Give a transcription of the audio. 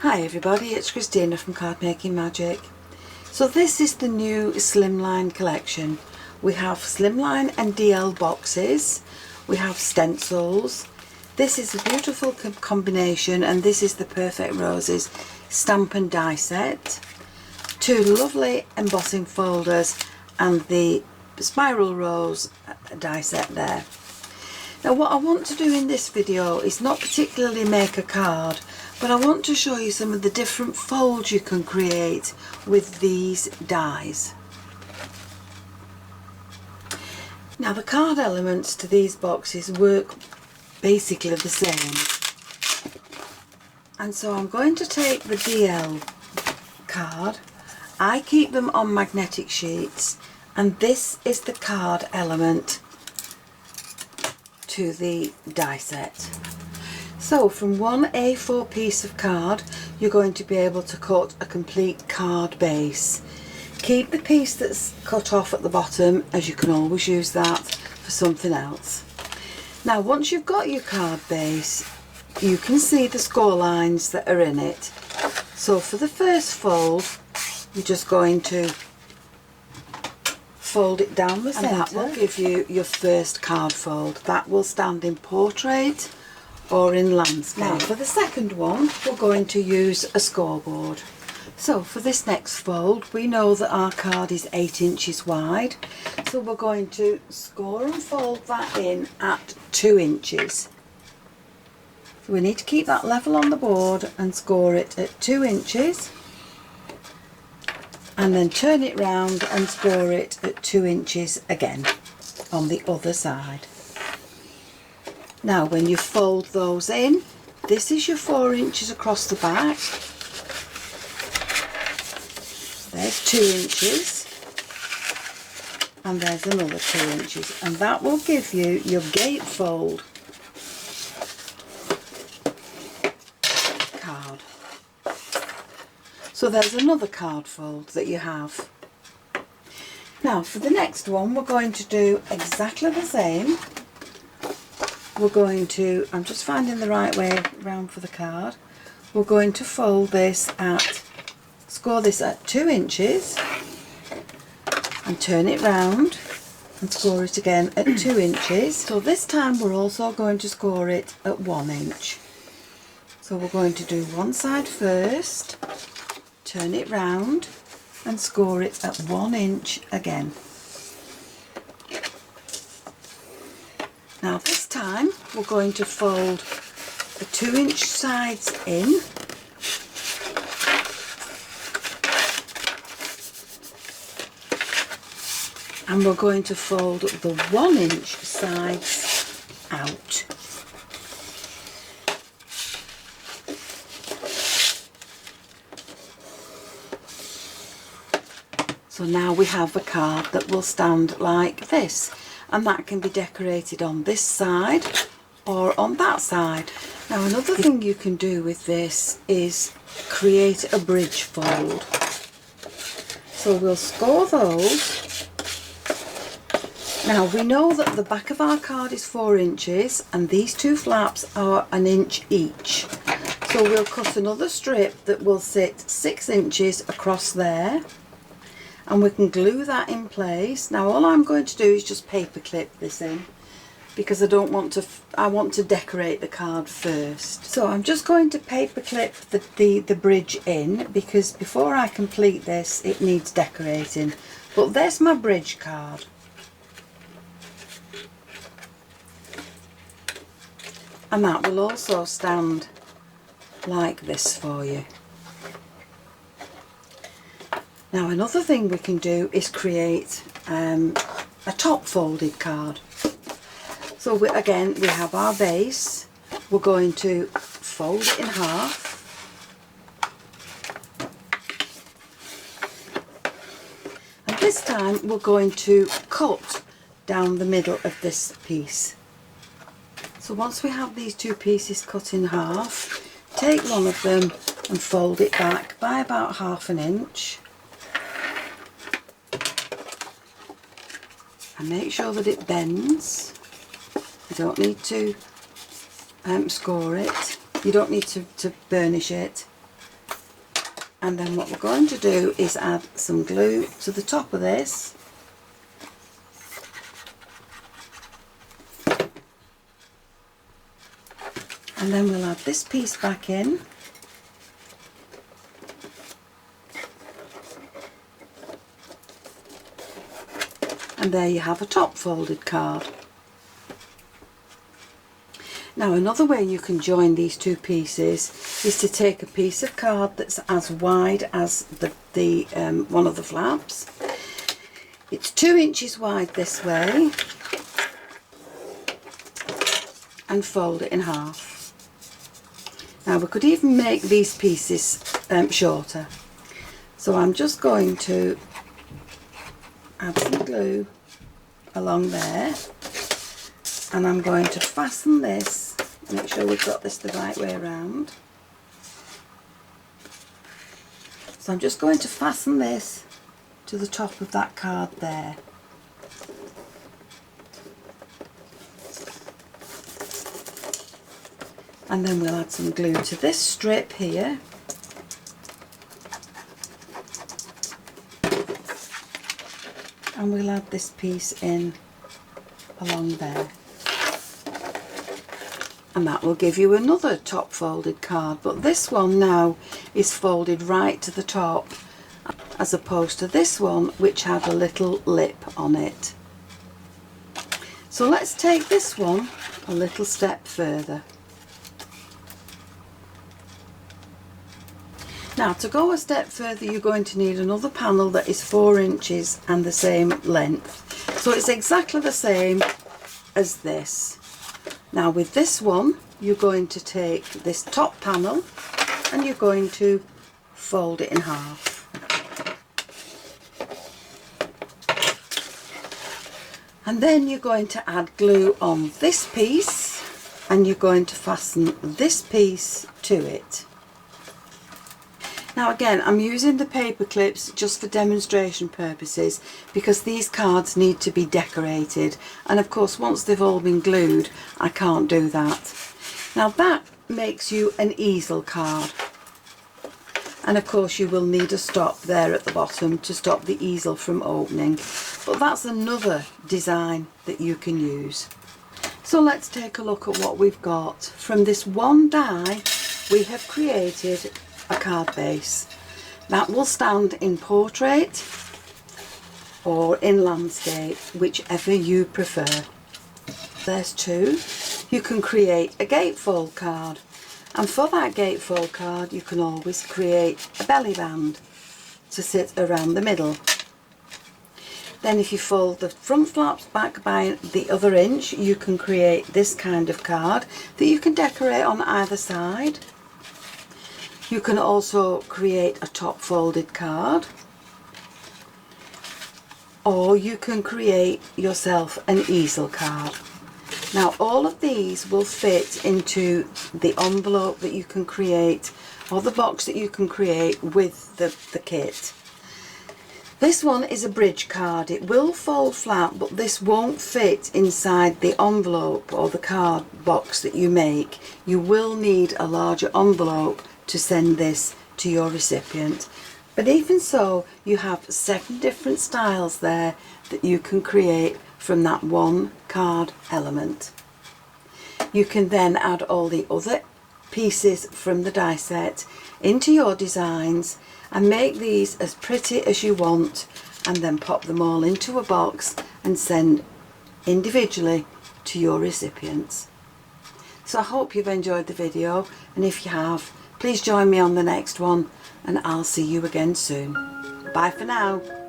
Hi everybody, it's Christina from Card Making Magic. So this is the new Slimline collection. We have Slimline and DL boxes, we have stencils. This is a beautiful combination, and this is the Perfect Roses stamp and die set. Two lovely embossing folders and the Spiral Rose die set there. Now what I want to do in this video is not particularly make a card, but I want to show you some of the different folds you can create with these dies. Now the card elements to these boxes work basically the same. And so I'm going to take the DL card. I keep them on magnetic sheets, and this is the card element to the die set. So from one A4 piece of card you're going to be able to cut a complete card base. Keep the piece that's cut off at the bottom, as you can always use that for something else. Now once you've got your card base, you can see the score lines that are in it. So for the first fold you're just going to fold it down the centre, and that will give you your first card fold. That will stand in portrait or in landscape. Now for the second one we're going to use a scoreboard. So for this next fold we know that our card is 8 inches wide, so we're going to score and fold that in at 2 inches. So we need to keep that level on the board and score it at 2 inches, and then turn it round and score it at 2 inches again on the other side. Now when you fold those in, this is your 4 inches across the back. There's 2 inches, and there's another 2 inches, and that will give you your gatefold card. So there's another card fold that you have. Now for the next one we're going to do exactly the same. We're going to, I'm just finding the right way round for the card. We're going to fold this at, score this at 2 inches and turn it round and score it again at 2 inches. So this time we're also going to score it at 1 inch. So we're going to do one side first, turn it round and score it at 1 inch again. Now this time we're going to fold the 2 inch sides in, and we're going to fold the 1 inch sides out. So now we have a card that will stand like this, and that can be decorated on this side or on that side. Now another thing you can do with this is create a bridge fold. So we'll score those. Now we know that the back of our card is 4 inches and these two flaps are 1 inch each. So we'll cut another strip that will sit 6 inches across there, and we can glue that in place. Now all I'm going to do is just paper clip this in, because I don't want to, I want to decorate the card first. So I'm just going to paper clip the bridge in, because before I complete this it needs decorating. But there's my bridge card. And that will also stand like this for you. Now another thing we can do is create a top folded card. So again we have our base, we're going to fold it in half, and this time we're going to cut down the middle of this piece. So once we have these two pieces cut in half, take one of them and fold it back by about 1/2 inch. And make sure that it bends. You don't need to score it, you don't need to burnish it. And then what we're going to do is add some glue to the top of this. And then we'll add this piece back in. And there you have a top folded card. Now another way you can join these two pieces is to take a piece of card that's as wide as the one of the flaps. It's 2 inches wide this way, and fold it in half. Now we could even make these pieces shorter. So I'm just going to add some glue along there, and I'm going to fasten this, make sure we've got this the right way around. So I'm just going to fasten this to the top of that card there. And then we'll add some glue to this strip here. And we'll add this piece in along there. And that will give you another top folded card, but this one now is folded right to the top, as opposed to this one which had a little lip on it. So let's take this one a little step further. Now to go a step further, you're going to need another panel that is 4 inches and the same length. So it's exactly the same as this. Now with this one, you're going to take this top panel and you're going to fold it in half. And then you're going to add glue on this piece and you're going to fasten this piece to it. Now again, I'm using the paper clips just for demonstration purposes because these cards need to be decorated, and of course once they've all been glued I can't do that. Now that makes you an easel card, and of course you will need a stop there at the bottom to stop the easel from opening, but that's another design that you can use. So let's take a look at what we've got. From this one die we have created a card base that will stand in portrait or in landscape, whichever you prefer. There's 2. You can create a gatefold card, and for that gatefold card you can always create a belly band to sit around the middle. Then if you fold the front flaps back by the other inch, you can create this kind of card that you can decorate on either side. You can also create a top folded card, or you can create yourself an easel card. Now all of these will fit into the envelope that you can create, or the box that you can create with the kit. This one is a bridge card. It will fold flat, but this won't fit inside the envelope or the card box that you make. You will need a larger envelope to send this to your recipient. But even so, you have 7 different styles there that you can create from that one card element. You can then add all the other pieces from the die set into your designs and make these as pretty as you want, and then pop them all into a box and send individually to your recipients. So I hope you've enjoyed the video, and if you have, please join me on the next one, and I'll see you again soon. Bye for now.